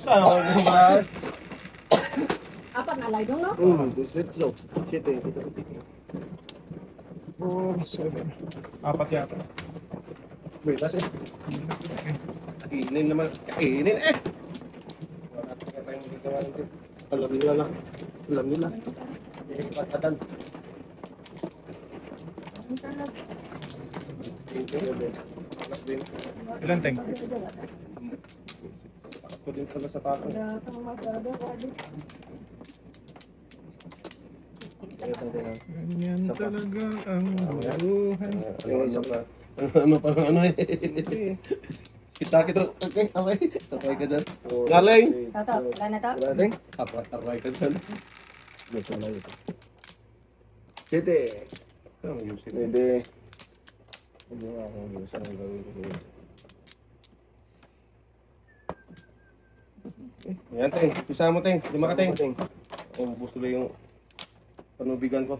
Saan ako yung ba? Apat na live yung no? Shit. Oh, 7. Apat yata. Wait, kasi. Kainin naman. Kainin eh! Wala tayong magagawa nito. Alam nila lang. Alam nila. Eh, patadan. Ilan teng? Ako din pala sa tako. Ganyan talaga ang buhay. Ano pa ano eh. Kita kita. Okay. Sabay ka dyan. Galing! Toto, wala na to? Galing? Aray ka dyan. Gusto na yun. Sete. Ano yung sete? Bebe. Hindi ako yung sa mga gawin ko. Ayan, Teng. Pisa mo, Teng. Lima ka, Teng. Ubus tuloy yung panubigan ko.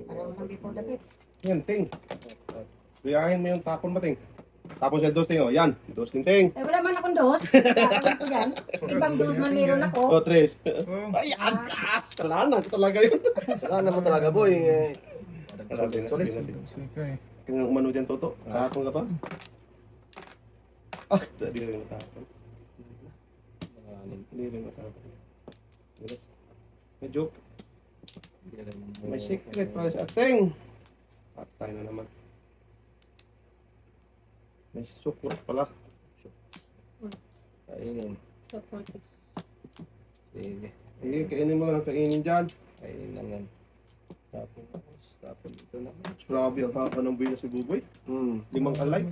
Parang mag-ipon dapit. Yan, Teng. Biyahin mo yung tapon mo, Teng. Tapos yung dos, Teng. O, yan. Dos din, Teng. Eh, wala man akong dos. Kakawin ko yan. Ibang dos man meron ako. O, tres. Oh, Ay, agkas! Kalanan ko talaga yun. Kalanan mo talaga, boy. Sorry. sige. Kaya umano dyan, Toto. Kahapon ka pa? Ah, hindi rin matapon. Hindi rin matapon. May joke. May secret pala sa ating. Patay na naman. May suklot pala. Kainin. Support is... Sige. Sige, kainin mo lang. Kainin dyan. Kainin lang yan. Tapon dito na. Grabe ang haba ng buhay na si Buboy. Limang alay.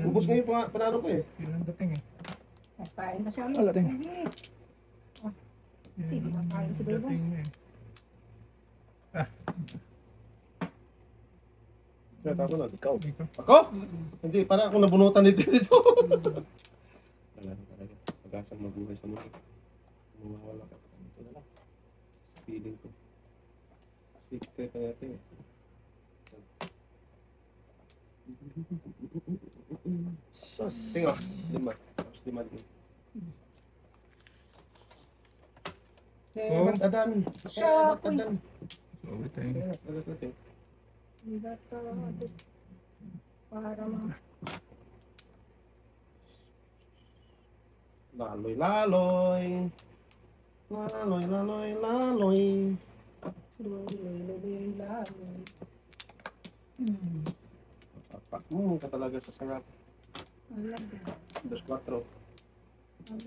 Ubus ngayon panalo ko eh. Ilan dating eh? Kain pa siya. Wala din. Sige, kain si Buboy. Dating eh. Kaya tapo na. Ikaw. Ikaw. Ako? Hindi, para ako nabunutan dito. Talaga. Pag-asang mabuhay sa mundo. Mawawala ka. Ito na lang. Feeling ko. Secret na natin eh. Tingnan. Lima din. Batadan. Batadan. Sorry tayo. Tagas natin. Dito, para mga... Laloy. Ka talaga sa sarap. 2-4.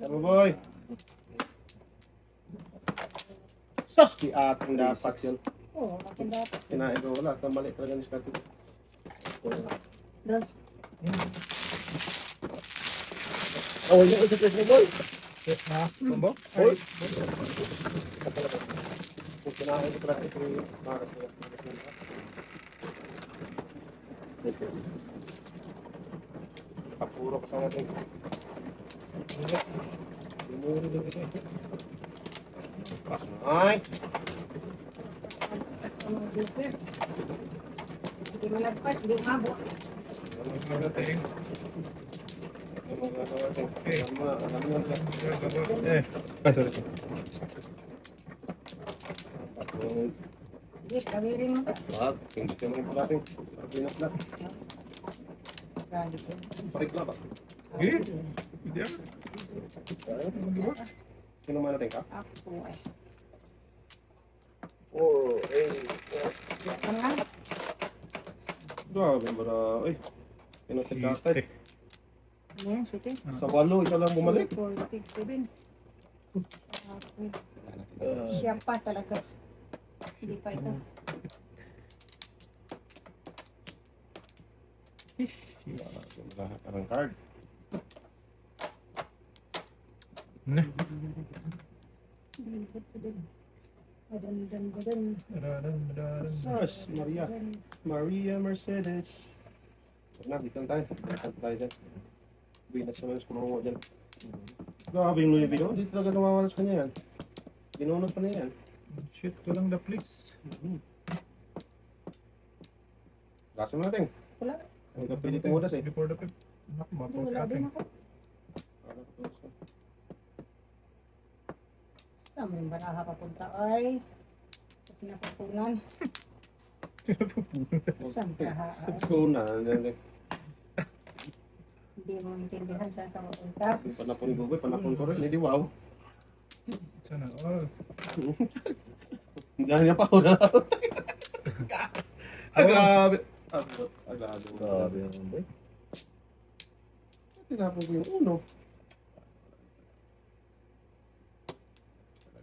Tama boy. Saski ating dapat yun. Oo, akin dapat. Kinain ko wala. Mali talaga ni Scotty. Dos. Oh, hindi ko sa press ni boy. Ha? Kumbo? Boy. Kung kinain ko talaga ito yung maras niya. Kapuro ko sa natin. Lumuri lang ito. Ay! Hindi mo nagpas, hindi umabot. Ilan dating? Ay, sorry. Sige, kawirin mo. Wag, hindi ka mga natin. Pinas na. Galit siya. Parikla ba? Eh? Hindi ako. Sino man natin ka? Ako eh. 4, 8, Ano nga? Grabe bara. Ay, pinatagkatay. Ano yan, sute? Sa 8, isa lang bumalik. 4, 6, 7. Siya pa talaga. Hindi pa ito. Lahat ng card. Na. Adan. Sas, Maria Mercedes. Na, dito lang tayo. Dito tayo dyan. Binat sa mga kumango dyan. Grabe yung Louis Vuitton. Dito talaga nawawalas ka niya yan. Ginunod pa niya yan. Shit, walang the please. Lasa mo natin. Wala. Ang kapit dito mo das eh. Before the pip. Naku, Hindi, mapos wala din ating. ako. Saan mo yung baraha papunta ay? Sa sinapupunan. Saan baraha Sa ay? kuna, Hindi mo intindihan saan ka mapunta. panapon ni Buboy, panapon ko rin, hindi wow. Sana all. Hindi niya pa ako na. Grabe. Grabe. Grabe naman boy. Tinapon ko yung uno.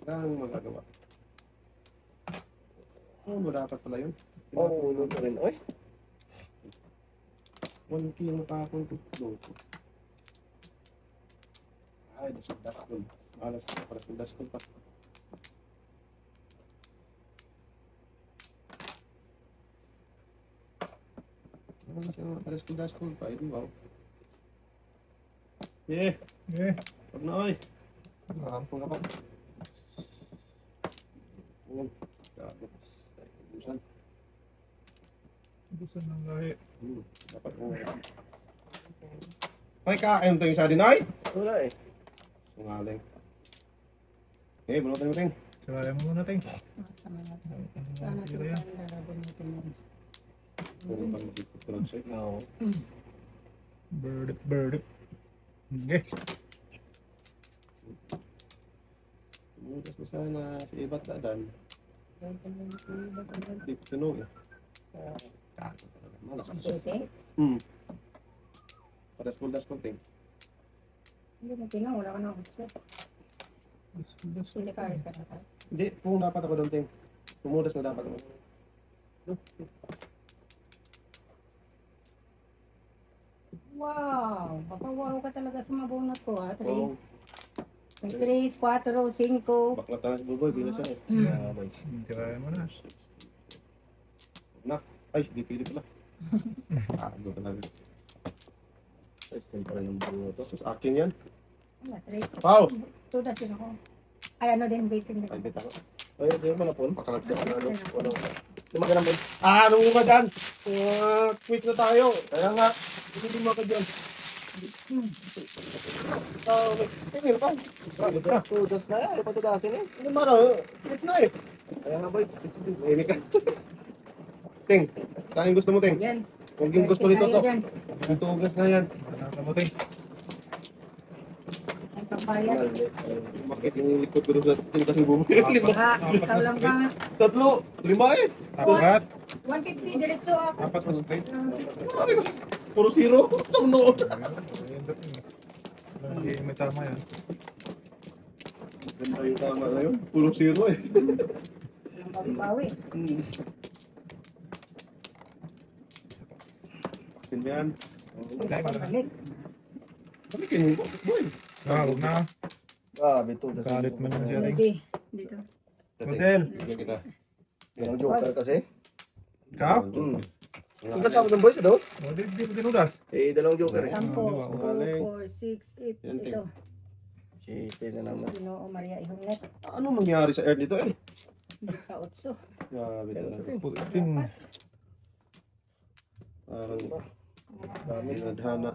Talagang magagawa. Uno dapat pala yun. Oo, ulo pa rin. Oy, 1 kilo tapon ko. Ay, daskol. Malas na para sa daskol pa. Para sa daskol pa. Hindi wow. Yeah. Eh, Huwag na oy. Nakampong ka pa. Gago. Ubusan. busan ng lahi. Dapat mo. Ay, kakain to yung sa dinay. wala eh. Sungaling. Okay, bunutin mo ting. Saraya mo muna, Ting. Sama natin. Ang Saan natin tira yan. lalabon natin yan? Puro pang tulog sa'yo. Oo. Bird. Okay. Tumutas mo sana sa iba't dadan. Hindi ko tunog eh. Kago talaga. Malas. Sute? Daskol ting. Hindi mo tinang, wala ka na kutso. Hindi ka aris ka na tayo. Hindi, kung dapat ako doon ting. Tumudas na dapat ako. Wow! Papawaw ka talaga sa mga bunot ko ha. Oo. May 3, 4, 5. Baklatan si Buboy, binas siya eh. Grabe. Saraya mo na. Ay, di pili pala. Kago talaga. Testing pa rin ng buo to. Tapos akin yan. Wala, 3, 6. Wow! Tudas din ako. Ay, ano din, baking din. Ay, bita ko. Ay, di mo na po. Pakalag ka na. Walang. Lumaga naman. Ah, anong lima dyan? Quick na tayo. Kaya nga, hindi mo ka dyan. Tingin pa. Tudas na yan. Ano pa tudasin eh? Ano ba na? It's na eh. Kaya nga boy. Amy ka. Ting, saan yung gusto mo, Ting? Yan. Huwag yung gusto nito to. Yan. Yung tugas na yan. Saraya mo, Ting. Ang papayat. Bakit yung likod ko doon sa tugas ng bumo? Lima. Ha, ikaw lang ba? 3, 5 eh. Apat. 150, diretso ako. Apat na straight. Sabi ko, puro 0. Sa uno. Ayun ba, Ting? Hindi, may tama yan. Ganda yung tama na yun. Puro 0 eh. Ang bawi-bawi. Bakit yan? Hindi ka pabalik. Balikin mo, boy. Huwag na. Grabe tudas. Galit man yan siya, Ting. Ready. Dito. Hotel. Bigyan kita. Yung joker kasi. Ikaw? Tudas ako ng boy sa dos. O, di ko tinudas. Eh, dalawang joker eh. 10, Galing. 4, 6, 8. Yan, Ito. Shit, na naman. Ginoo Maria Ihongnet. Ano nangyari sa earth nito eh? Hindi ka utso. Grabe talaga. Ting. Parang dami nadhana.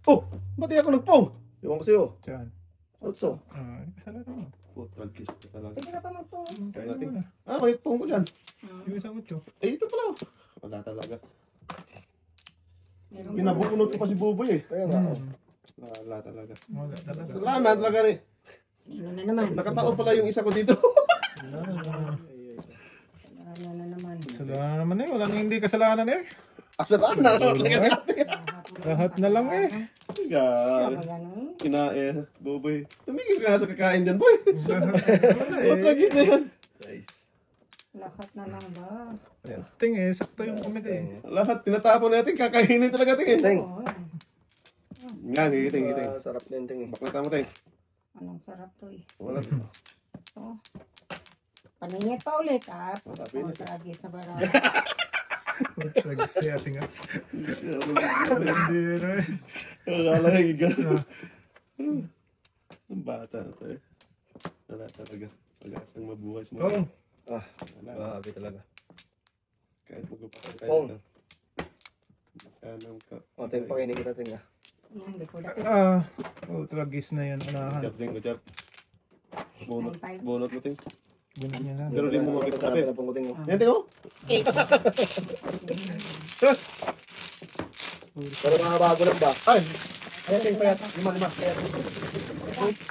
Oh! Ba't di ako nagpong? Iwan ko sa'yo. Diyan. Utso. Ah, kasalanan mo. Putral kiss ka talaga. Pwede ka pa magpong. Kaya natin. Ah, may pong ko dyan. Yung isang utso. Eh, ito pala. Wala talaga. Meron Pinabunot ko pa si Buboy eh. Kaya nga. Wala talaga. Wala talaga. Wala na talaga eh. Ano na naman? Nakataon pala yung isa ko dito. Ano na naman? Kasalanan naman eh. Wala nang hindi kasalanan eh. Asal na. Lahat na lang eh. Gag. Ganun. Kinain. Buboy. Tumigil ka nga sa kakain dyan, boy. Wala Putral eh. kiss na yan. Nice. Lahat na lang ba? Ting eh. Sakto yung kumita eh. Lahat tinatapon natin. Kakainin talaga tingin. Ting. Oo. Yan, gigiting, gigiting. Sarap na yung ting eh. Baklata mo tayo. Anong sarap to eh. Wala. Oh. Paningit pa ulit ha. Sabi Oh, niya. tragis na bara. Tragis siya. Tinga. Hindi na eh. Akala nga gigano. Ang bata na tayo. Wala talaga. Pag-asang mabuhay sa mga. Oh. Wala. Grabe talaga. Kahit magpapakay Pong. tayo. Sanang ka. O, ting, pakinig kita ting ah. Yan, hindi ko dapit. Ultra gis na yan. Anahan. Good job, good job. Bunot, 9.5. bunot mo, ting. Bunot niya na. Pero di mo makita Sabi sabi. na pangkuting mo. Yan, ting, oh. Pero mga bago lang ba? Ay! Ayan, ting, payat. Lima.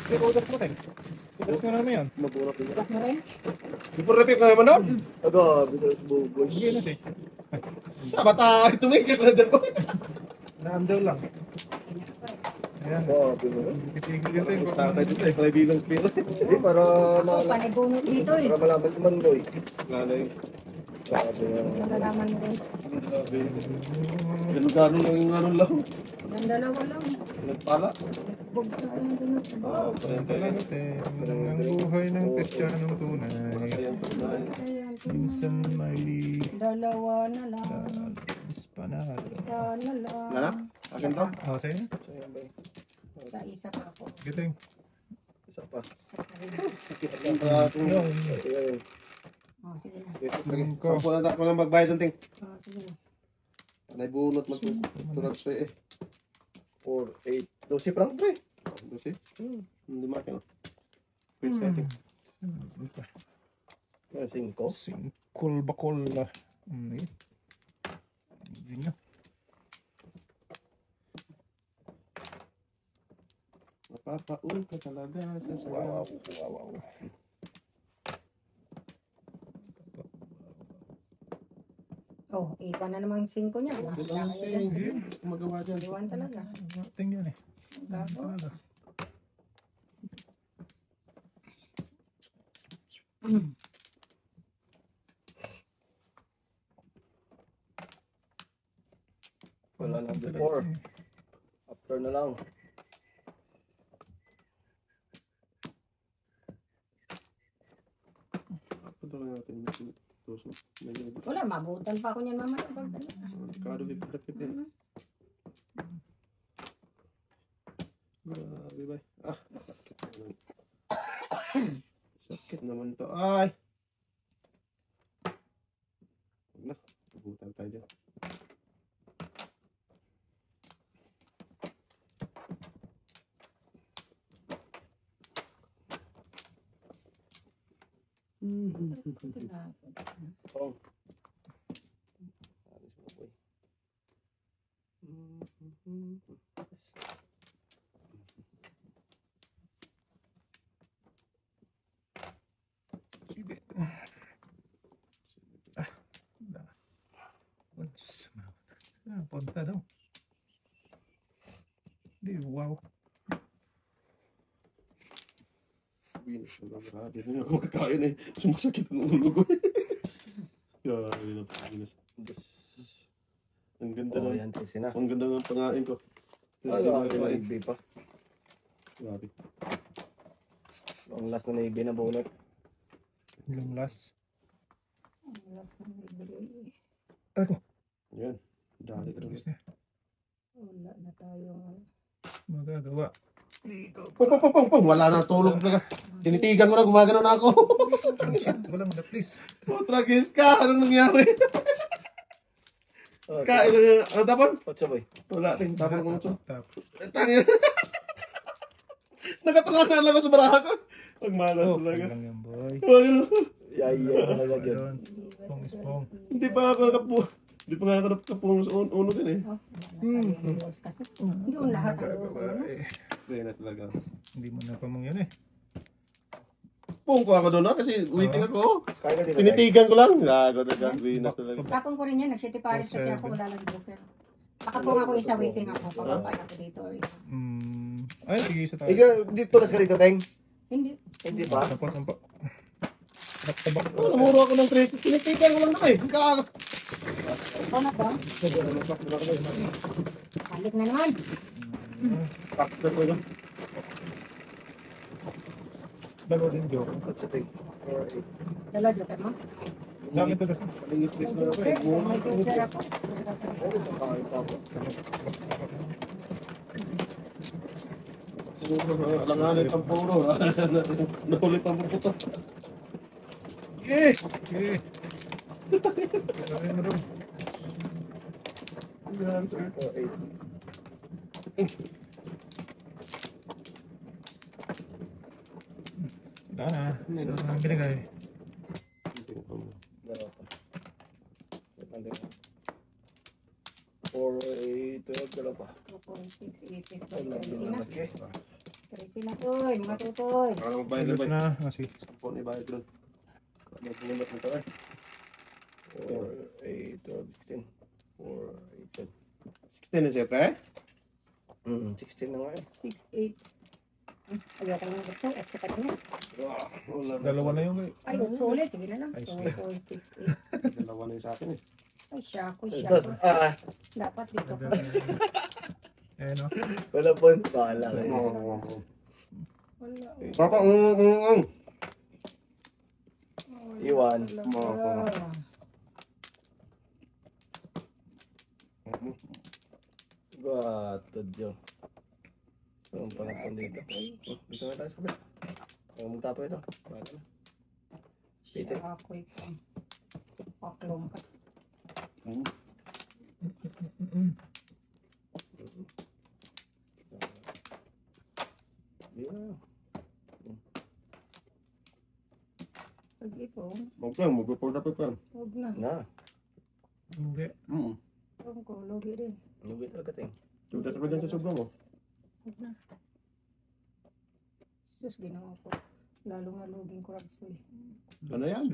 Take udas mo, Teng. Udas mo naman yan. Maburap din. Bukas mo rin? Di po repeat na naman doon. Aga, bilis bugoy. Sige na, Teng. Sa bata, tumigil na dyan, boy. Na-under lang. Ayan. Grabe mo. Titigil yan, Teng. Gusto tayo dito, eh. Kaibigan spiro. Hindi, para Ako, panibunot dito eh. para malaman naman ko eh. Lalo yun. Grabe yan. Malalaman mo rin. Ganun lang yung ano lang. Yung dalawa lang. Nagpala. Bug na yung dunot. Oh, Ayan, tayo. Talaga, Teng. Ang buhay ng Kristiyanong tunay. Ayan, tayo. ayan. Minsan may Dalawa na lang. mas panalo. Isa na lang. Wala na? Akin to? Sa'yo na? So, yan ba eh. Isa pa ako. Sige, Teng. Isa pa. Isa pa rin. Sakit ang pratung. Ayan. Oh, sige na. Sampo na ako lang magbayad ng ting. Oh, sige na. Panay bunot magtulad siya eh. 4, 8, 12 franc pre. Dosi? Hindi makin. Quick setting. Yan, 5. Singkol bakol. Hindi nga. Napapaul ka talaga sa sayaw. Wow. Oh, iba na namang 5 niya. Wala Good na lang kayo ting. dyan. Sige, magawa dyan. Iwan talaga. Teng yan eh. Gago. Panalo. Wala na before. After na lang. Punta lang natin. Tuso. Wala, mabutan pa ako niyan mamaya. Pagdala. Kado lipit yan. Grabe ba? Ah, sakit naman. Sakit naman to. Ay! Wala, nabutan tayo dyan. Oh. Sige. Punta daw. Di, wow. Venus na lang. Grabe na ako kakain eh. Sumasakit ang ulo ko eh. Grabe na po, Venus. Ang ganda Oh, na. yan, 13 na. Ang ganda ng pangain ko. Ay, may naibi pa. Grabe. Ang last na naibi na bonnet. Yung last. Wala sa bibili. Ako. Yan. Dali ka rin. Wala na tayong Magagawa. Pang. Wala na tulog talaga. Tinitigan ko na, gumagano na ako. Walang na, please. Tragis ka. Anong nangyari? Kain na. Ano tapon? Otso boy. Wala ting tapon ko ito. Tap. Tangin. Nakatungan lang ako sa baraha ko. Pagmalas Oh, talaga. lang yan, boy. Wag- Yay talaga dyan. Ayun. Spong. Hindi pa ako nakapu. Hindi pa nga ako nakapung sa uno din eh. oh, wala na tayong rules kasi. Hindi ko lahat ang rules mo na. Kaya na talaga. Hindi mo na pamang yun eh. Pung ko ako doon kasi waiting ako. Kaya ka din. Tinitigan ko lang. Gago talaga. Venus talaga. Tapon ko rin yan. Nag-city Paris kasi ako. Wala lang joker. Baka po ako isa waiting ako. Pababa ako dito. Or ito. Ay, sige isa tayo. Ikaw, dito las ka dito, Teng. Hindi. Hindi pa. Sampo. Tabak. Namuro ako ng 3. Tinitigan ko lang na eh. Gago. Ano ba? Balik na naman. Pakta ko yun. Dalawa din joke. Otso, Teng. 4, 8. Dala joker mo? Dami ito kasi. Palingit please na ako Joker. eh. May joker ako. Kain pa ako. Alanganin pang puro. Nahulit pang puputo. Sige. Dami mo rin. 4, 8. Wala na. So, ang binigay. Dalawa pa. Wait lang din. 4, 8, 12, dalawa pa. 2, 4, 6, 8, 8, Wala, 13 na. malaki. 13 na toy, mga tutoy. Para magbayad Ayos ba? na. Kasi, Sampon ibayad doon. Ano pumunod mo tayo? 4, 8, 12, 16. 4, 8, 16 na siyempre? 16 na nga eh. 6, 8. Ayaw ko lang ito, at sa kanina. Wala na. dalawa na yung Ay, 8 ulit, sige na lang. Ay, 2, sige. 4, 6, 8. Dalawa na yung sa akin eh. Ay, syako, Sus, syako. Dapat dito pa. Eh, no? wala po. Bahala kayo. Wala. Papa, Iwan. Talaga. Gatod yun. So, ang pangaton dito. Dito na tayo sa kabit. Ang magtapo ito. Bahala na. Dito. Syako ito. Paklong ka. Yeah. Pag ito, mag-report na pa pa. huwag na. Na. Hindi. Huwag ko, logi rin. Nubit talaga ting. Tutas pa dyan sa sobrang mo. Huwag na. Sus, ginawa ko. Lalo nga loging ko raksoy. Ano yan?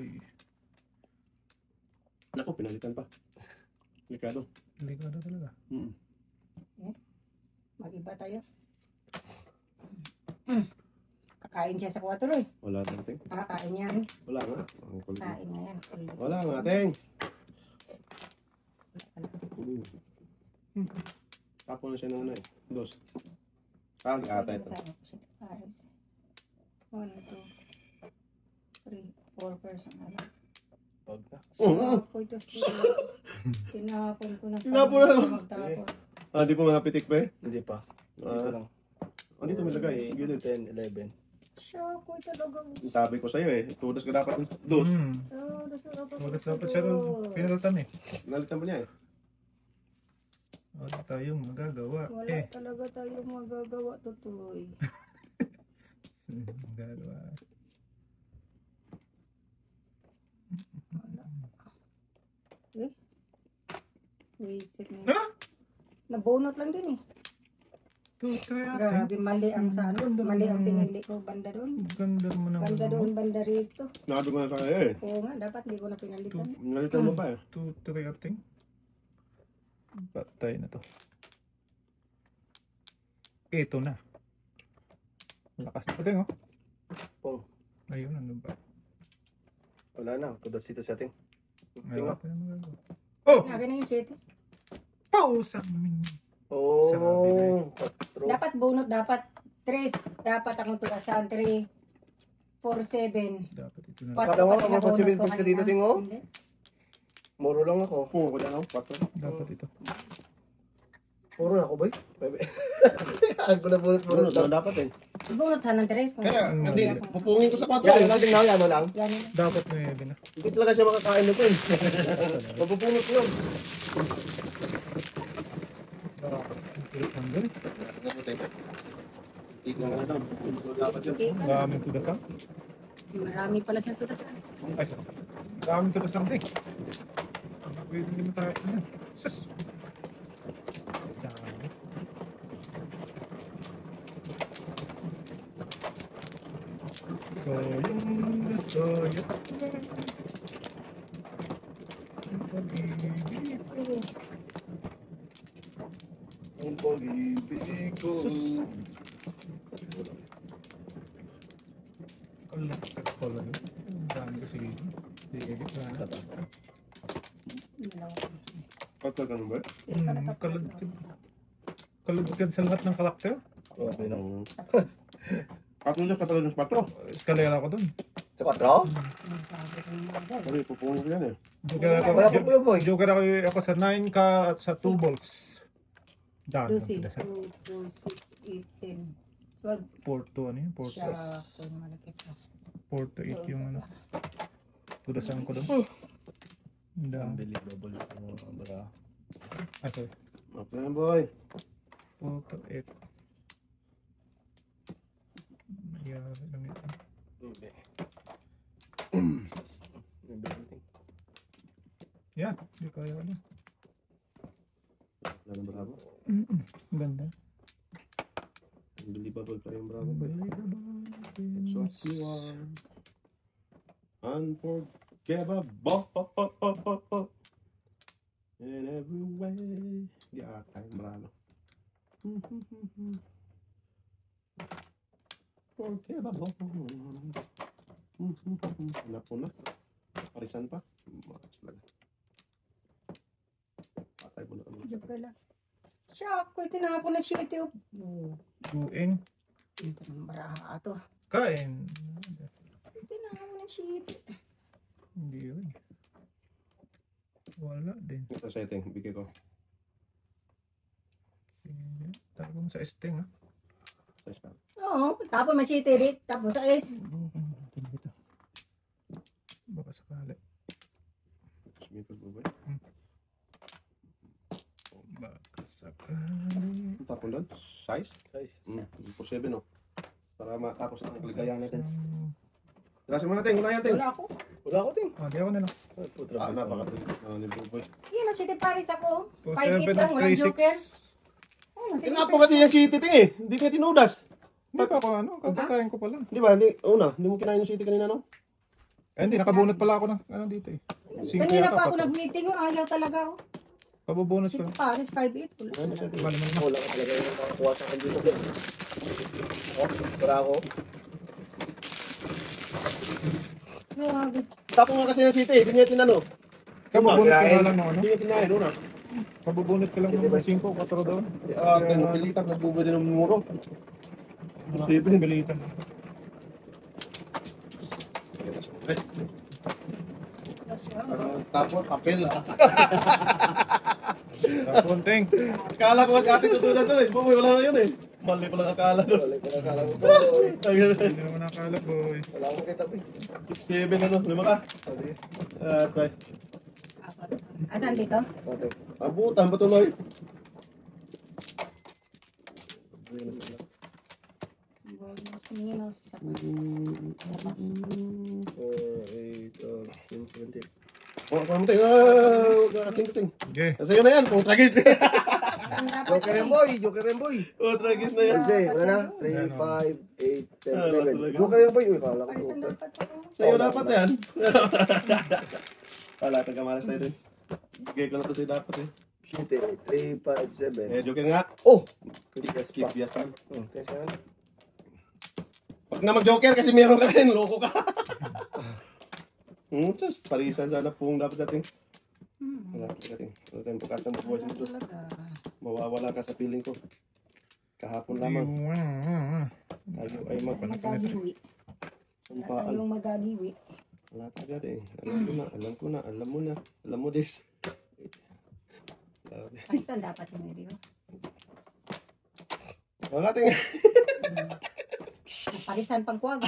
Naku, pinalitan pa. Delikado. Delikado talaga. Mag-iba tayo. Kakain siya sa 4 eh. Wala na, ting. Kakain niya rin. Wala nga. Kain na yan. Wala nga, ting. Tapo na siya ng ano eh. Dos. Ata ito. 1, 2, 3, 4 person na lang. Pag na. So, ako ito tinapon ko na. Tinapon na? Magtapon. Di pa mapitik pa eh. Hindi pa. Dito lang. Dito may lagay. 8, 10, 11. Siya ako ito talagang. Ang tabi ko sa'yo eh. Tudas ka dapat. Dos. Wagas dapat siya doon. Pinalitan eh. Nalitan mo niya eh. Wala tayong magagawa. Wala talaga tayo magagawa, tutoy. Magagawa. Eh? Wisit na. Nabunot lang din eh. Grabe, mali ang sa ano. Mali ang pinili ko. Banda doon. Ganda mo naman. Banda doon, banda rito. Nado ko na sa kanya eh. Oo nga, dapat hindi ko na pinalitan. Nalitan mo pa eh. 2, 3 ating. Patay na to. Ito na. Lakas na pating oh. Pong. Ayun, nandun pa. Wala na. Tudas dito sa ating. Wala Tingnan. pa na magagawa. Oh! Nakin na yung sweet. Pausan mo. Oh. 4. Dapat bunot, dapat 3. Dapat akong tukasan. 3, 4, 7. Dapat ito na. Akala mo, kasi mga nabunot civil ko post ka dito, kanina. Ting, oh? Hindi. Muro lang ako. Puro ko dyan ako. 4. Dapat ito. Puro na ako, boy. Ako na bunot-bunot lang. Dapat eh. Bunot sana ng 3. Kaya, hindi. Pupungin ko sa 4 Yan eh. lang, tingnan. Yan lang. Yan. Dapat may bin na. Hindi talaga siya makakain nito eh. Mapupunot yun. Dapat eh. Tignan ka na daw. Dapat yun. Maraming tudasan. Marami pala siya tukasan. Ay, maraming tudasan din. Pwede naman tayo. Sus! Dami. Soyo. Ang pag-ibig ko. Kalagkat pala yun. Ang dami kasi. Sige, Patol ka naman ba? kalagkat sa lahat ng karakter. Okay na. Patol ka talaga ng 4. Eskalera ko dun. Sa 4? Sorry, pupungin ko yan eh. Wala pa po yun, boy. Joker ako sa 9 ka at sa 2 balls. Dami. 2, 6, 8, 10, 12. 4 to ano yun? 4 Siya ako yung malaki pa. 4 to 8 yung ano. Tudasan ko dun. Ang dami. Unbelievable. Bra. Ay, sorry. Okay na boy. Photo 8. Mayari lang ito. Hindi. Yan, hindi kaya wala. Wala ng Bravo. Ganda. Unbelievable pa yung Bravo. So, you are unforgettable. In every way. Yeah, time Bravo. Forgettable. Hanap mo na. Parisan pa. Makas lang. Patay mo na kami. Diyan pala. Shock ko, tinapon na shit yun. Buing. Ito ng baraha to. Kain. Tinapon na shit. Hindi yun. Wala din. Ito setting, bigay ko. Tapos sa esting, ha? Size pa. Oo, tapon na shit dit. Tapos sa is. Baka sakali. Sumipag mo ba? Baka sakali. Tapon doon? Size? Size. 4-7 no? Para matapos ang kaligayahan natin. Tirasin mo natin, unahin natin. Wala ako. Wala ko ting. Di ako na lang. Napaka-print. Ni Buboy. Yun ang shit Paris ako. 5'8 7 lang, walang joker. Oh, Tinapo kasi yung city ting eh. Hindi niya tinudas. Hindi pa ako ano, kakakain ko pa lang. Di ba? Hindi mo kinain yung city kanina no? Eh, hindi, nakabunot pala ako ng ano dito eh. Kanina pa ako nag-meeting, ayaw talaga ako. Pabubunot Shit ko lang. Paris, 5'8. Wala. Bali man. Wala ka talaga yung makakuha sa akin dito. Oh, para ako. Grabe. Tapo nga kasi yung city eh. Hindi niya tinano. Pabubunot ko Kinain. lang ng ano. Hindi niya kinain. Una. Pabubunot ko lang ng 5, 4 daw. Pilitan. Nagbuboy din ng muro. Posible. Bilitan. Tapos papel. Konting. Akala ko kasi ate tutunan doon eh. Buboy wala na yun eh. Mali pala akala doon. Wala ko nakala mo. Hindi naman nakala, boy. Wala ko kita pa. 7 ano, 5 ka? Sabi. Atay. Asan dito? Okay. Abutan patuloy. Bonus nino sa 4, 8, 10, 20. Oh, kamu ting. Ting. Okay. Sa'yo na yan, kung tragis. Joker and boy, Joker and boy. Oh, tragis na yan. Kasi, wala na. 3, 5, 8, 10, 11. Joker and boy. Uy, kala ko Parisan Joker. dapat ako. Sa'yo dapat yan. Wala, tagamalas tayo din. Bigay ko na to sa'yo dapat eh. 3, 5, 7. Joker nga. Oh! Tigas keep yasan. Kasi yan. Pag na mag-joker kasi meron ka rin, loko ka. Just parisan sana pong dapat sa ating. Wala ating. Wala tayong bukasan mo buhay sa ito. Mawawala ka sa feeling ko. Kahapon lamang. Tayo ay Magagiwi. Wala magpampaan. tayong magagiwi. Wala pa agad eh. Alam mo na. Alam mo this. Parisan dapat yun, di ba? Wala tingin. Parisan pang kuwag.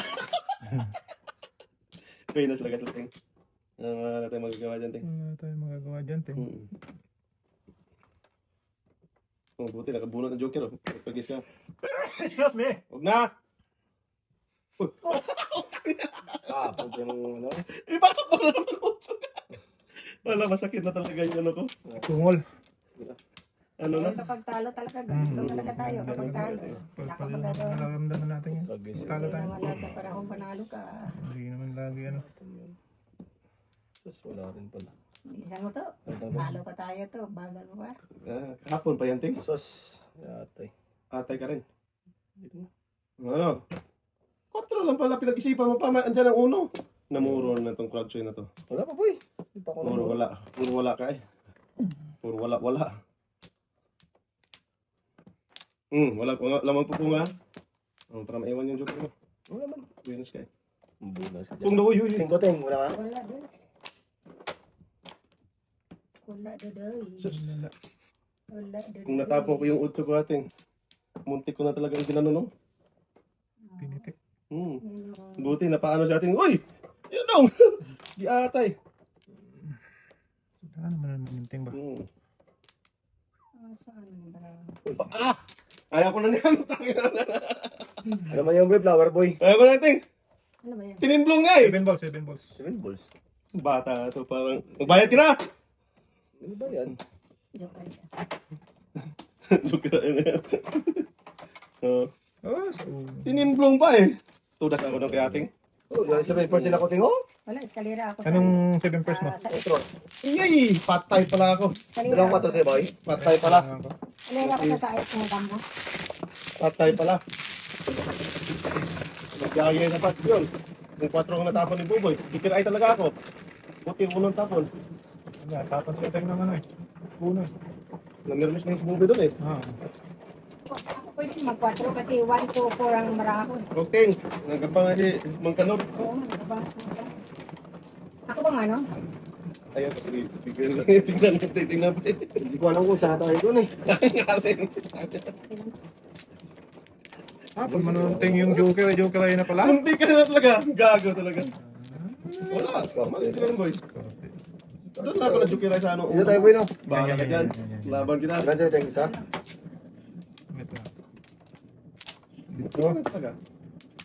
Pinas lagat lang. Wala tayong magagawa dyan, ting. Wala tayong magagawa dyan, ting. Buti, nakabunot ng joker. Pagis ka. Excuse me! Huwag na! Pag yung ano. Bakit pa na naman utso ka? Wala, masakit na talaga yung ano ko. Tungol. Ano na? Kapag talo talaga, ganito talaga tayo. Kapag talo. Wala ka magagawa. Nararamdaman natin yun. Talo Hindi tayo. naman lahat na parang kung panalo ka. Hindi naman lagi ano. Tapos wala rin pala. Bilisan mo to. Talo pa tayo to. Bagal mo ba? Kahapon pa yan, ting. Sos. Yatay. Atay ka rin. Ano? 4 lang pala pinag-isipan mo pa. Andyan ang uno. Namuro na itong crowd show na to. Wala pa boy. Hindi pa ako Puro namuro. wala. Puro wala ka eh. Puro wala. Wala lamang pupunga. Para maiwan yung joke mo. Wala man. Buenos ka eh. Bunas ka Kung dyan. daw, yun. Tingko ting. Wala ka? Wala doon. Wala doon. Wala doon. Kung natapon ko yung utro ko ating, muntik ko na talagang ginano, no? Pinitik. Buti, napaano sa ating, uy! Yun dong! Di atay. Saan naman naman yung ting ba? Saan yung barahan? Ayaw ko na niyan. Ano man yung boy, flower boy? Ayaw ko na natin. Ano ba yan? Tininblong nga eh. 7 balls, 7 balls. 7 balls. Bata to parang. Magbayad ka na. Ano ba yan? Joke lang siya. Look at that. Oh, Oh, so... tininblong pa eh. Tudas ako ng kay ating. Oh, yan sa paper sila ko tingo. Wala, eskalera ako Anong 7 first mo? Sa Ito. Yay! Patay pala ako. eskalera Dalawang ako. 4 sa'yo boy. Patay pala. Eskalera ako sa ayos ng gambo. Patay pala. Nagyaya na pat yun. Yung 4 ang natapon ni Buboy. Ikiray talaga ako. Buti yung unang tapon. Yeah, tapos sa tingin naman eh. Puno eh. Namirmis na yung si Buboy doon eh. Ah. Ako pwede mag-4 kasi 1 to 4 ang marahon. Rokting, nagkapang nga si Mang Kanor. Oo, nagabas mo ka. Ako bang ano? Ayun, sige. Bigyan lang. Tingnan pa eh. Hindi ko alam kung saan tayo doon eh. Ah, pag manunting yung Joker, Joker ayun na pala. Hindi ka na talaga. Gago talaga. Wala. Maliit ka rin boy. Doon na ako na-jukiray sa ano. Ito tayo boy no. Bahala ka dyan. Laban kita. Saan sa'yo tayo isa? Ito. Dito Dito. na talaga.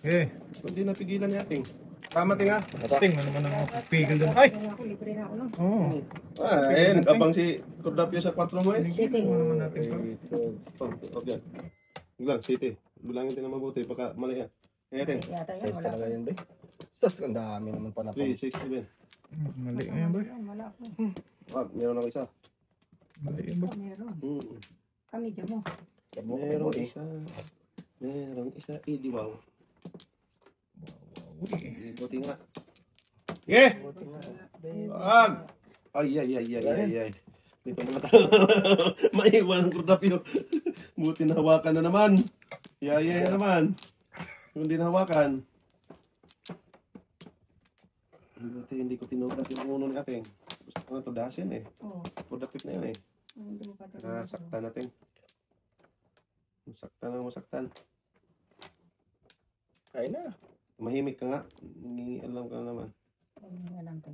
Eh, Hindi napigilan ni ating. Tama tinga. ting, ano man ang pigil doon. Ay! Kung ako, libre na ako nun. Oo. Abang si Cordapio sa 4 mo eh. Sitting. Ano naman natin to? Okay. Lang, city. Bilangin din na mabuti. Pagka mali yan. Ngayon, Yata yan, Size wala talaga ako. yan boy. Sus, ang dami naman pa na 3, 6, 7. Mali ngayon boy. Wala ako. Meron ako isa. Mali yun boy. Meron. Hmm. Kami dyan mo. Meron isa. Meron isa. Di wow. Buti nga. Sige! Wag! Ay. Dito mga tao. Maiwan ang Cordapio. Buti nahawakan na naman. Yaya naman. Kung hindi nahawakan. Buti hindi ko tinulak yung uno ni ating. Gusto ko na tudasin eh. Oo. Cordapio na yun eh. Hindi mo pa ito. Saktan natin. Masaktan. Kain na. Mahimik ka nga. Alam ka na naman. Alam ko.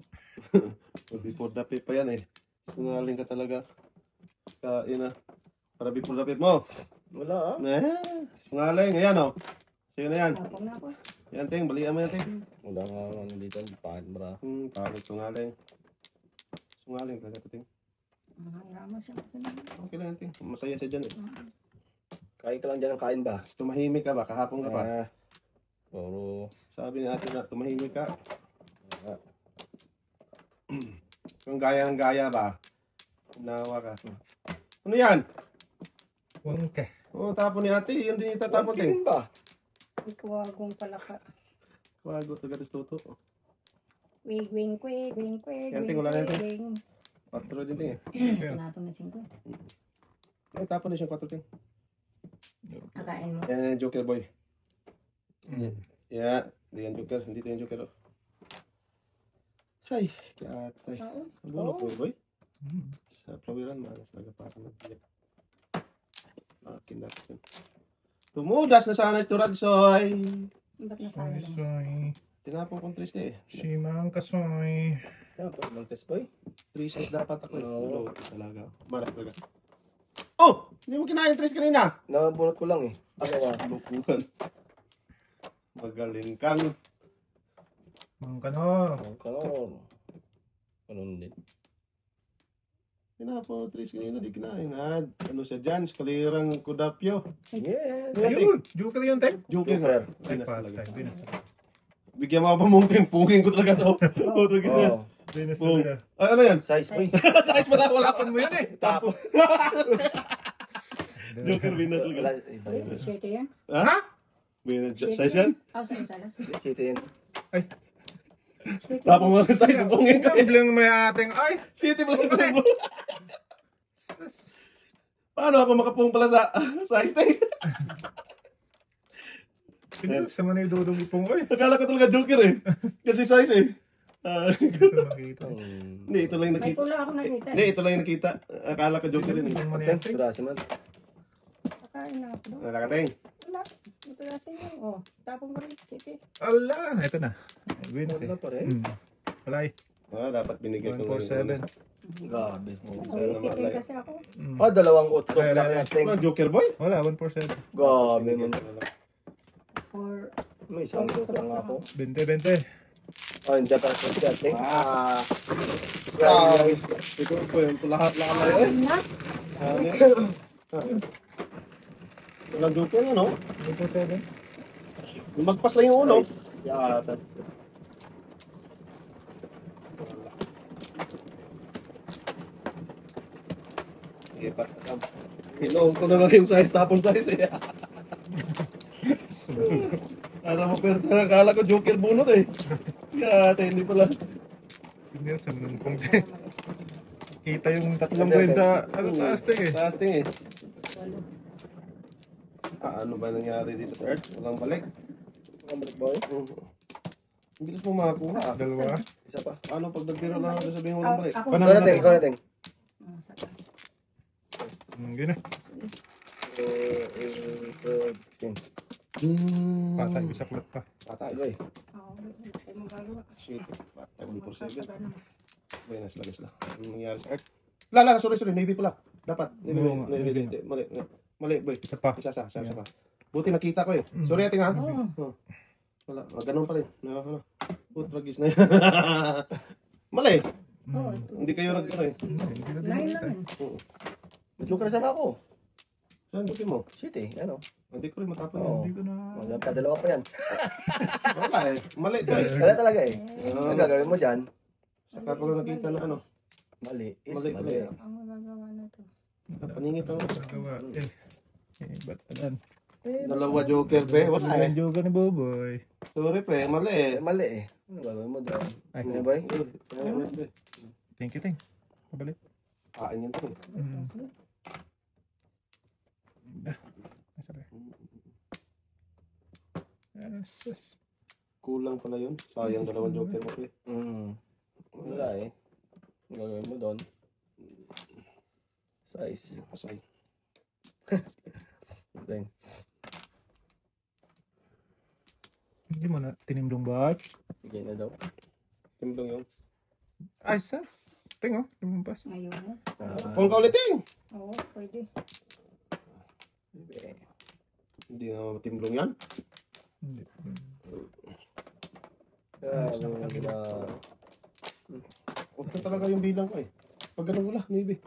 Before dapit pa yan eh. Sungaling ka talaga. Kain na. Para before dapit mo. Wala ah. Sungaling. Ayan o. Sa'yo na yan. Tapos na ako. Yan ting. Balian mo yan ting. Wala nga ano dito. Pahan bra. Pangit sungaling. Sungaling talaga ting. Mahayama siya. Okay lang yan ting. Masaya siya dyan eh. Kain ka lang dyan ng kain ba? Tumahimik ka ba? Kahapon ka pa. Puro. Sabi ni ate na tumahimik ka. Kung gaya ng gaya ba? Nawa ka. Ano yan? Wangke. Oo, tapon ni ate. Yun din itatapon ting. Kain ba? Ikuwagong palaka. Kwago, taga tuto. Wing, wing, wing, wing, wing, Yan, ting, wala na yan, ting. wing. 4 din ting eh. Tinapon na 5. Ay, tapon na siya 4 ting. Akain mo. Yan yung Joker boy. Yeah, hindi yan Joker. Hindi yan Joker. Oh. Ay, katay. Oo. Ang bulok boy. Sa plawiran, malas talaga para mag-bilip. Akin natin. Tumudas na sana ito Ragsoy. Ba't nasala lang? Soy. Tinapon kong 3 eh. Si Mang Kasoy. Yan, pag mag-test boy. 3 dapat ako. Oo. Talaga. Malas talaga. Oh! Hindi mo kinain 3 kanina. Nabunot ko lang eh. Lukuhan. Magaling kang. Mang Kanor. Ang kanon. Kanon din. Tinapon 3 kanina, di kinain. Ano siya dyan? Kalirang Cordapio. Yes. Ayun! Joker yun, Teng. Joker. Joker. Ay, Binas talaga. patay. Binas. Bigyan mo ako pa mong pungin ko talaga to. Oh, talaga siya. Oh. Binas Boom. talaga. Ay, ano yan? Size boy. Size pala, wala pa. Tapon mo yun eh. Tapo. Joker, binas Wala. talaga. Iba yun. Shete yan? Ha? Binas, size yan? Saan sala? Chitin. Shete. Tapo mo ang size, pungin ka. Ikaw, bilang may ating, ay! City mo lang mo. Paano ako makapung pala sa size na yun? Binas naman na yung dudong ipong, ay! Akala ko talaga Joker eh. Kasi size eh. Ito makita. Hindi, ito lang yung May nakita. pula ako nakita. Hindi, ito lang yung nakita. Akala ko Joker yun eh. Ipong mo na Ten, yan, Teng. piraso man. Kakain na ako doon. Nalakating. Wala. Ipulasin mo. Oh, tapong ko rin. Shete. Ala! Ito na. Binas eh. Wala pa rin. Wala eh. Dapat binigay ko lang. 147. Grabe mo. Ulitin din kasi ako. Ah, dalawang utso. Wala, Black wala. setting. Wala, Joker boy. Wala, 1%. Grabe mo. For May isang utso nga ako. 20. Oh, hindi ka setting. Ah. Grabe. Ito po yun. Lahat na yun. na. Walang Joker ano? 2%. Magpas lang yung ulo. Yata. Sige pa. Hinoon ko na lang yung size, tapon size eh. Para mo pero nakala ko Joker bunot eh. Yata, hindi pala. Hindi sa manungkong. Kita yung tatlong line sa taas eh. Casting eh. Ano ba nangyari dito sa Earth? Walang balik. Ang balik boy. Ang bilis mo makakuha. Dalawa. Isa pa. Ano pag nagtiro lang ako sabihin walang balik? Ako. Paano? Ikaw natin, ikaw natin. Gina. 16. Patay, isa plat pa. Patay boy. Oo, ay magagawa. Shit. Patay 147. Boy, naslagis lang. Anong nangyari sa Earth? Lala, sorry. Navy pala. Dapat. Oo nga, Navy. Mali boy. Isa pa. Isa pa. Buti nakita ko eh. Sorry ating ha. Oo. Wala. Ganun pa rin. Ano. Putragis na yan. Mali. Oo. Hindi kayo nagkano eh. Nine lang yun. Oo. Joker sana ako. Saan buti mo? City, ano? Hindi ko rin matapon Oo. Hindi ko na. Magkadalawa pa yan. Wala eh. Mali to eh. Wala talaga eh. Ah, Ang gagawin mo dyan, Saka ko lang nakita na ano. mali is Mali. mali. Ang magagawa na to. Paningit ako. Nagawa. Ba't alam? Dalawa Joker pre. Wala eh. Ang joke ni Boboy. Sorry pre. Mali eh. Mali eh. Ano gagawin mo dyan? Ay, Ano ba? thank you. Pabalik. Kain yun to. Nasa ba? Yes. Kulang pala yun. Sayang dalawang Joker mo pre. Wala eh. Ano gagawin mo doon? Size. Pasay. Then, Hindi mo na tinimdong ba? bigay na daw. Timdong yun. Ay, sas. Tingo, lumampas. Ngayon mo. Kung kaulitin. Oo, pwede. Okay. Hindi na timdong yan. Hindi. Huwag na talaga yung bilang ko eh. Pag ganun wala, maybe.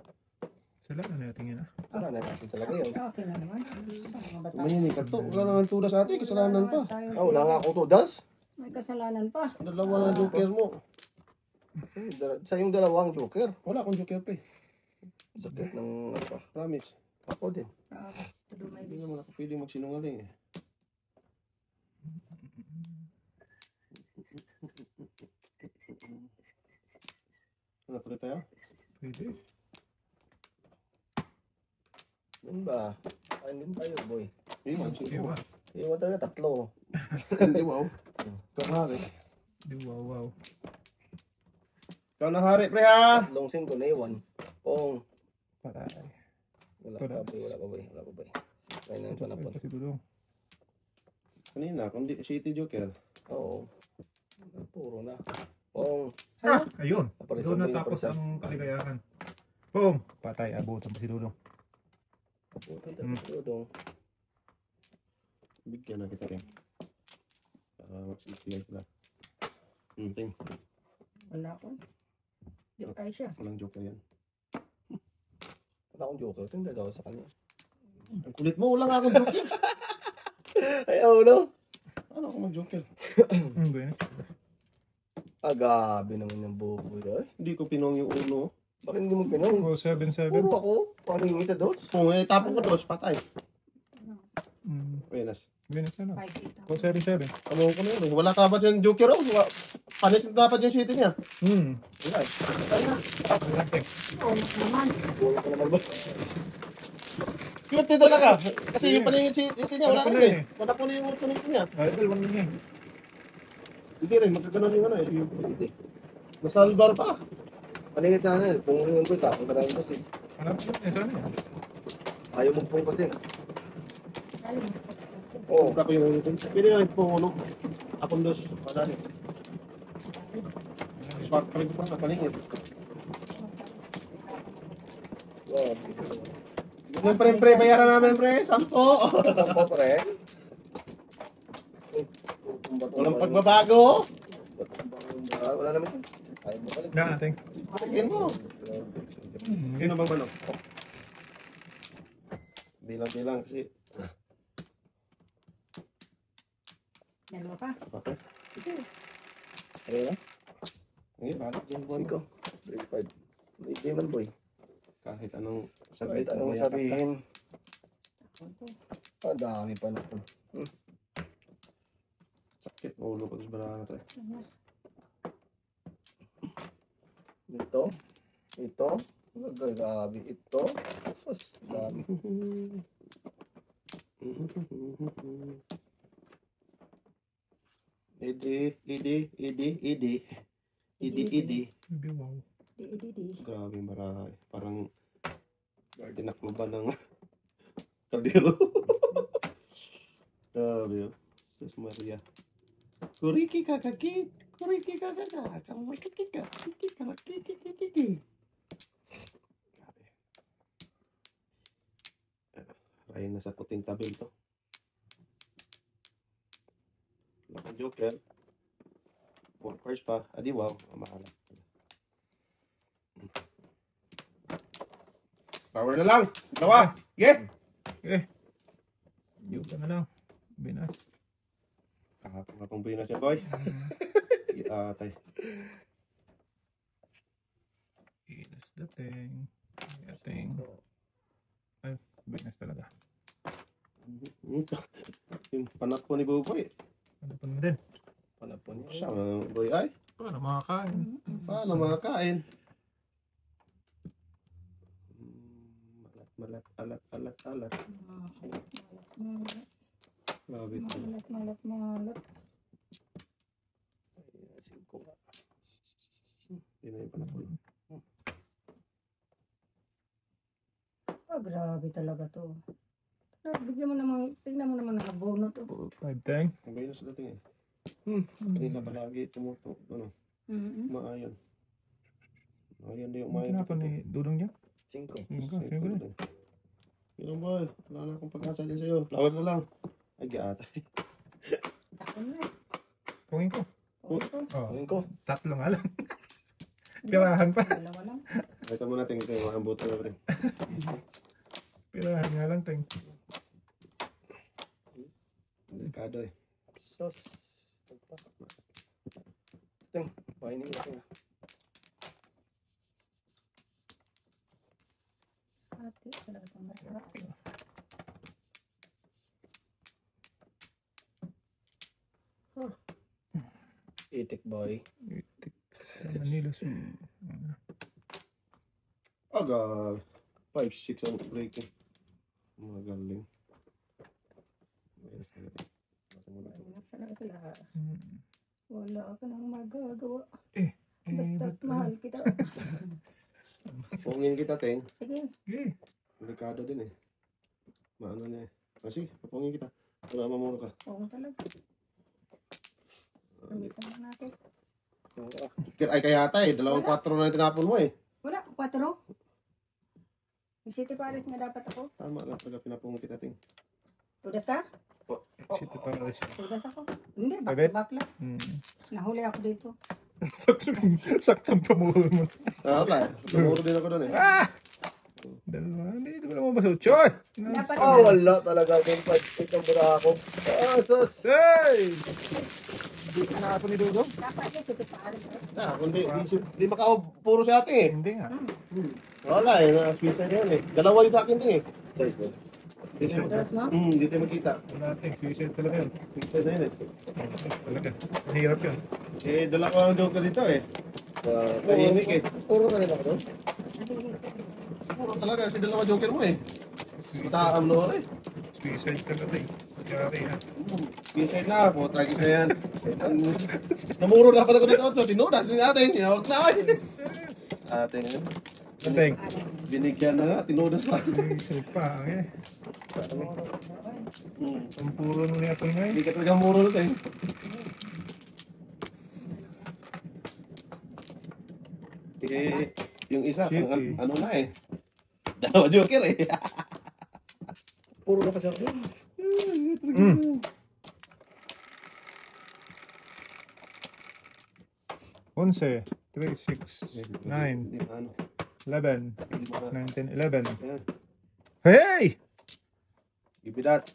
Sila na natingin na. Wala na kasi talaga yun. Okay na naman. Mga batas. Mahinig ka to. Wala nang tuda sa atin. Kasalanan pa. Wala nga akong tudas. May kasalanan pa. Dalawa na Joker mo. Sa yung dalawang Joker. Wala akong Joker pre. Sakit ng ano pa. Promise. Ako din. Promise to do my Hindi best. naman ako piling magsinungaling eh. Ano tuloy tayo? Pwede. Yun ba? Ayun din tayo, boy. Iwan. Iwa. Iwan talaga, tatlo. Hindi wow. Kahari. Di wow. Ikaw na hari pre ha. Tatlong singko na iwan. Pong. Patay. Wala Wala. pa, boy. Wala pa, boy. Wala pa, boy. Kaya na yung panapon. Kasi tulong. Kanina, kung di City Joker. Oo. Puro na. Pong. Ayun. Napalis Doon ang boy, natapos napalis ang- ang kaligayahan. Boom! Patay, abutan pa si Dudong. Puta, tapos dudong. Bigyan na kita rin. Para magsisiyay sila. Ting. Wala ko. Yung ay siya. Walang Joker yan. Wala akong Joker. Tingnan daw sa kanya. Ang kulit mo, wala nga akong Joker. Ayaw, no? Ano ako mag-Joker? Buenas. Gabi naman yung buboy. Ay, Hindi ko pinong yung uno. bakit hindi mo pinong? Oh, 7-7. Puro ako. Paningin sa dots. Kung tapon ko dos, patay. Mm. Buenas. Buenas na. 5 kita. Oh, 7-7. Tama ko na yun. Wala dapat yung Joker oh. Panis na dapat yung city niya. Wala eh. Oo naman. Wala ka naman ba? Cute talaga. Kasi yung paningin city niya, wala Wala na na eh. eh. Wala po na yung paningin niya. Idol, wala niya. Hindi rin, magkaganon yung ano eh. Nasalbar pa. Paningin sa ano, pungulungan ko, tapos ka namin kasi. Alam ko, sana yan. Ayaw mong pong kasi. Ayun. Oo. Sobra ko yung pili na ito ano. Akong dos. Wala rin. Swat pa rin ko pa sa paningin. Yung pre, bayaran namin pre, 10. Sampo, pre. Walang pagbabago. Wala naman. Ayaw mo pala. Nga natin. Tingin mo. Sino bang manok? Bilang-bilang kasi. Dalawa pa. Okay. Ano na? Ngayon, balat yung buwan ko. 35. Hindi man, boy. Kahit anong Kahit sabihin. anong sabihin. Ito. Ang dami pa na. Sakit, ulo ko sa barang ito. Ito. Grabe ito. Sus, dami. Idi. Wow. Di. Grabe yung barahay. Parang tinakloban ng kaldero. Grabe yun. Sus Maria. Kuriki kakaki. Kuriki kakaka. Karakikika. Kiki. Grabe. Rain na sa puting tabil to. Laki Joker. First pa. Adi wow. Mahala. Power na lang. Dalawa. Yeah. Okay. Yung ka na lang. Binas. Kahapon nga pang binas yan, boy. Iatay. Binas dating. Dating. Ay, binas talaga. Yung panat po ni Buboy. Ano pa naman din? Panat po niya. Siya, boy. Ay, Paano makakain? paano makakain? Malat. Grabe ito. Malat. Hindi na yung panat po. Oh, grabe talaga to. Tignan mo naman ang abono to. 5-10. Ang gayon sa dating eh. Kanila palagi tumuto. Ano? Maayon. Maayon din yung Ano maayon. kinapa ni Dudong niya? 5. Yun boy. Wala na akong pag-asa din sa'yo. Flower na lang. Ay, giatay. Takon na. Pungin ko. Oh, ito. Oh, Tingin ko. 3 nga lang. Pirahan pa. Dalawa lang. Ito muna tingin ko yung mga buto na rin. Pirahan nga lang, Teng. Delikado eh. Sus. Ting, painin ko. Ate, talaga itong masarap. Itik, boy. Itik sa Manila. Aga. 5-6 ang breaking. Mga galing. Nasa na sila. Wala ka nang magagawa. Ba't Basta mahal kita. Pungin kita, Teng. Sige. Okay. Delikado din eh. Maano na eh. Kasi, papungin kita. Wala mamuro ka. Oo talaga. Panisan na natin. Ay, kaya ata eh. 2-4 na yung tinapon mo eh. Wala, 4. Yung City Paris nga dapat ako. Tama lang talaga pinapungin kita, Teng. Tudas ka? City Paris. Tudas ako. Hindi, back Pagod? to back lang. Nahuli ako dito. Saktong pamuhol mo. Wala eh. Tumuro din ako doon eh. Dalawa. Hindi ko naman masutsoy. Dapat Wala talaga. Yung 5 ang burako. Sus. Hey! Hindi ka na ako ni Dudong? dapat yung City Paris. Kundi di makapuro sa atin eh. Hindi nga. Wala eh. Na-suicide yan eh. Dalawa yung sa akin, Teng eh. Tudas mo? Hindi tayo magkita. Wala natin. Suicide talaga yun. Suicide na yun eh. Talaga. Mahirap yun. Eh, dala ko ang joker dito eh. Tahimik eh. Puro na rin ako doon. Puro talaga kasi dalawa joker mo eh. Mataam no eh. Suicide talaga eh. Yari ha. Suicide na po, tragis na yan. Namuro dapat ako dito. So, tinudas din natin. Huwag sa akin. Ating Teng. binigyan na nga, tinudas pa. Suicide pa. Eh. Ang puro nung niya ngayon. Hindi ka talaga muro natin. Eh, yung isa, ano na eh. Dalawa joker eh. Puro na kasi ako. 11, 3, 6, 9, Hindi ba ano? 11, Hindi ba? 9, 10, 11. Ayan. Hey! Give me that.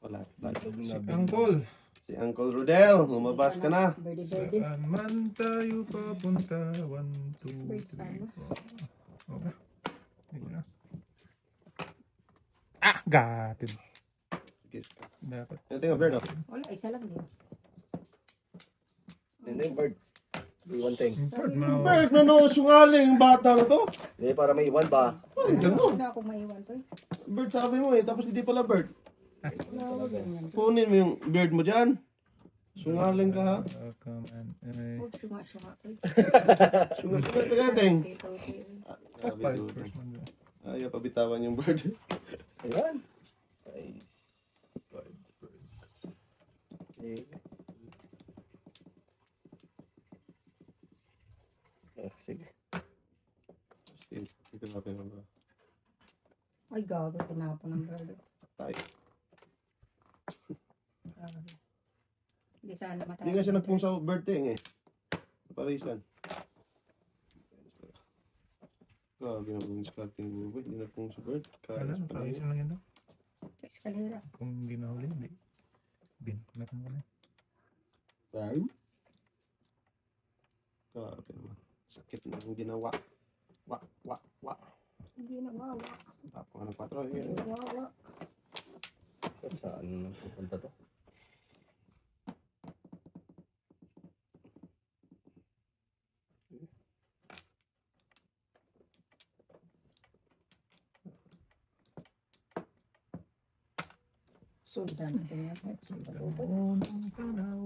Wala. Si Uncle. Si Uncle Rodel, lumabas ka na. Birdie. Saan man tayo papunta? 1, 2, Birds 3, pa, 4. Okay. Ayun na. Ah! Gatid. Dapat. Ito yung bird, oh. Wala, isa lang din. Hindi yung bird. Iwan ting. Bird, mga... Bird na no, sungaling bata na to. Hindi, para may iwan ba? Wala akong maiwan to. Bird sabi mo eh, tapos hindi pala bird. Wala, ganyan. Kunin mo yung bird mo dyan. Sungaling ka ha. Welcome and... Huwag sunga-sunga to. Sungaling ka gating. Ito, First one. Ayaw pabitawan yung bird. Ayan. Nice. Birds. Okay. Sige. Ito natin ang Ay, gago. Tinapon ng bird. tayo. Hindi sana matapos. Hindi nga siya nagpung sa birthday eh. Parisan. Grabe naman yung discarding mo ba? Hindi nagpung sa bird. Wala, nakaisin lang yun daw. Eskalera. Kung hindi nahuli, hindi. Bin, meron ko na. Grabe naman. Sakit na yung ginawa. Wa. Hindi na wawa. Tapos ng patro. Wawa. Saan pupunta to? Sundan natin yan. Unang tanaw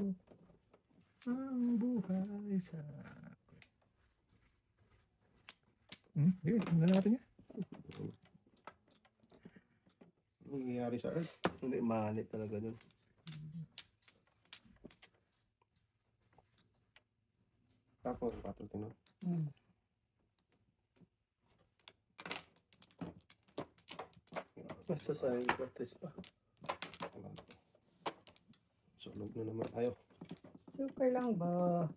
ang buhay sa... Sige, tingnan natin yan. Ano nangyayari sa Earth? Hindi, mahanit talaga dun. Tapos ng patro tino. Basta sa practice pa. Sulog na naman tayo. Super lang ba?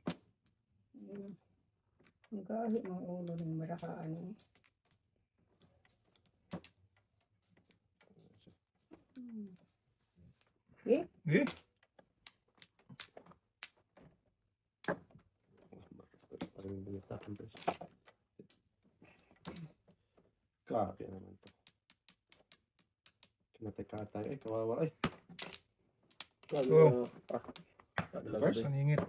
Ang kahit ng ulo ng marakaan. Eh? Eh, Parang binatapon ko siya. Grabe naman to. Kinatay tayo. Ay, kawawa ay. Oh. First? paningit.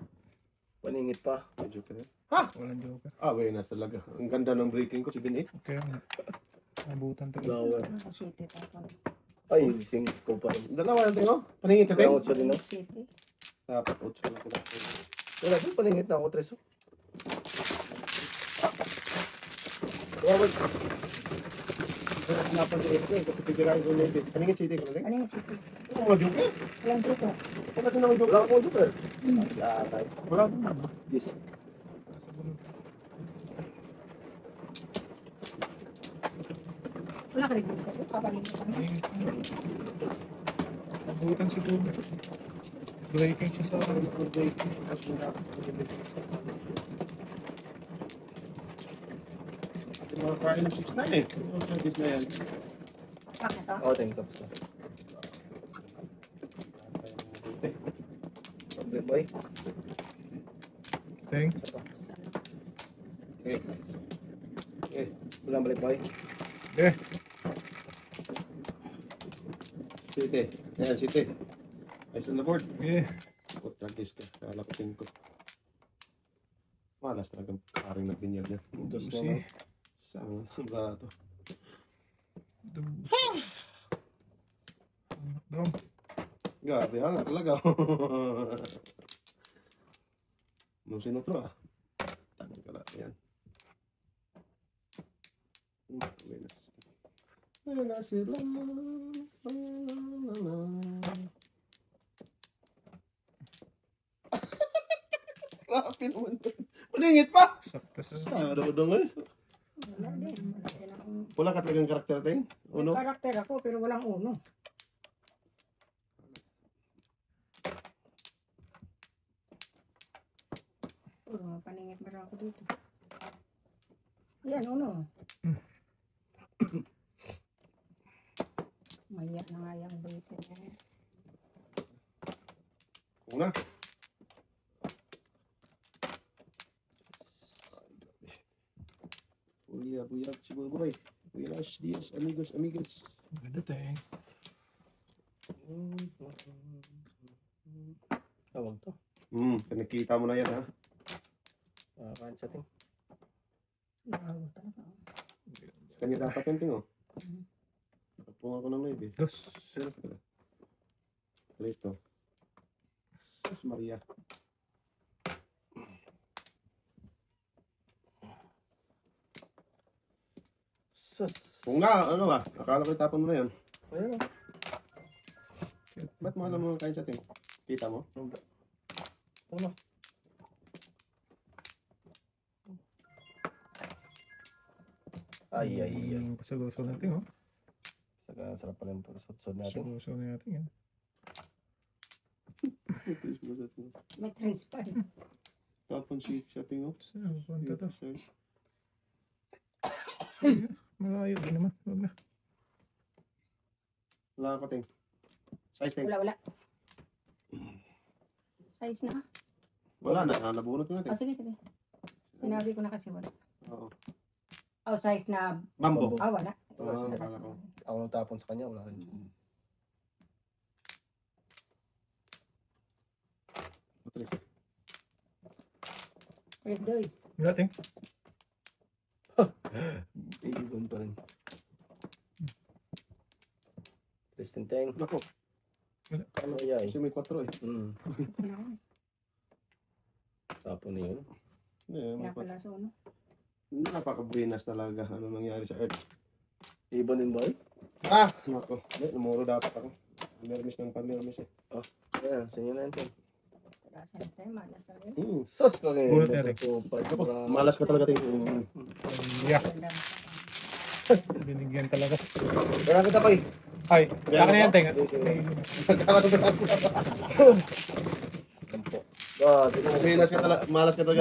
Paningit pa. Medyo ka rin. Walang joker. Very nice talaga. Ang ganda ng breaking ko, 7-8. Okay, nabutan talaga. Flower. City tapon. Ay, 5 pa rin. Dalawa lang tayo. Paningin ka tayo. Kaya 8 din na. City. Dapat 8 lang ko. Wala din paningit na ako, Tres. Wow, Napansin ko kasi pipirahin ko ulit. Paningin city ko lang. Ano yung city? Ano mga joker? Walang dito. Wala din naman joker. wala akong joker. Latay. Wala naman. Yes. Wala ka rin dito. Papalingin ka na. Nabutan siguro. Breaking siya sa... Mga kain ng 6-9 eh. Yung service na yan. Bakit to? Oo, tank tops na. Problem boy. Thing. Okay. Okay. Walang balik boy. Eh, City. Ayan, city. Ayos on the board. eh. Tragis ka. Kalapatin ko. Malas talagang paring nagbinyag niya. Dos Dusi. naman. Saan ba ito? Dusi. Drum. Grabe, hanga talaga. Nung sinutro ah. Tangan ka lang. Ayan. Wala sila. Grabe naman. Maningit pa! Sakta sa... Sama daw eh. Wala din. Wala din ako. Wala ka talagang karakter ting? May Uno? karakter ako pero walang uno. Puro paningit meron ako dito. Yan, uno. Maya na nga yung buwisit na yan. Una. Buyag, si Boy. Buenas dias, amigos, amigos. Ganda tayo. Tawag to. Nakikita mo na yan ha. Kansa ting. Nakawag talaga. Sa kanya dapat yan ting oh. Nakapunga ko ng live eh. Dos. Self ka na. Listo. Sus Maria. Sus. Kung nga, ano ba? Akala ko itapon mo na yan. Ayun. Ba't mo alam mo kain sa ting? Kita mo? Uno. Ay. Pasagosol natin, oh. Saka sarap pala yung pagsod natin. Pasagosol natin, yan. May trace pa eh. Tapon si ting oh. Saan? Punta to. Sige. Malayo din naman. Huwag na. Wala ka ting. Size ting. Wala. Size na. Wala na, nabunot ko na ting. Oh, sige. Sinabi ko na kasi wala. Oo. Oh, size na. Mambo. Wala. Akala ko. Ako nang tapon sa kanya, wala rin. Chris Doy. Wala ting. Iyon pa rin. Tristan Teng. Nako, Ano yay? kasi may 4 eh. Tapon na yun. May 4. Pinapalaso, no? Napaka-buenas talaga. Ano nangyari sa Earth? Ibon din boy? Ah! Nako, namuro dapat ako. Pamirmis ng pamirmis eh. Ayan, sa inyo na yun. Talasan tayo, malas na rin. Sus ka ngayon. Bulot na rin. Malas ka talaga ting. Yeah. Ganda. Binigyan talaga. Kaya kita pa eh. Ay, saka na yan, ting. Tampo. God, Buenas ka talaga, malas ka talaga.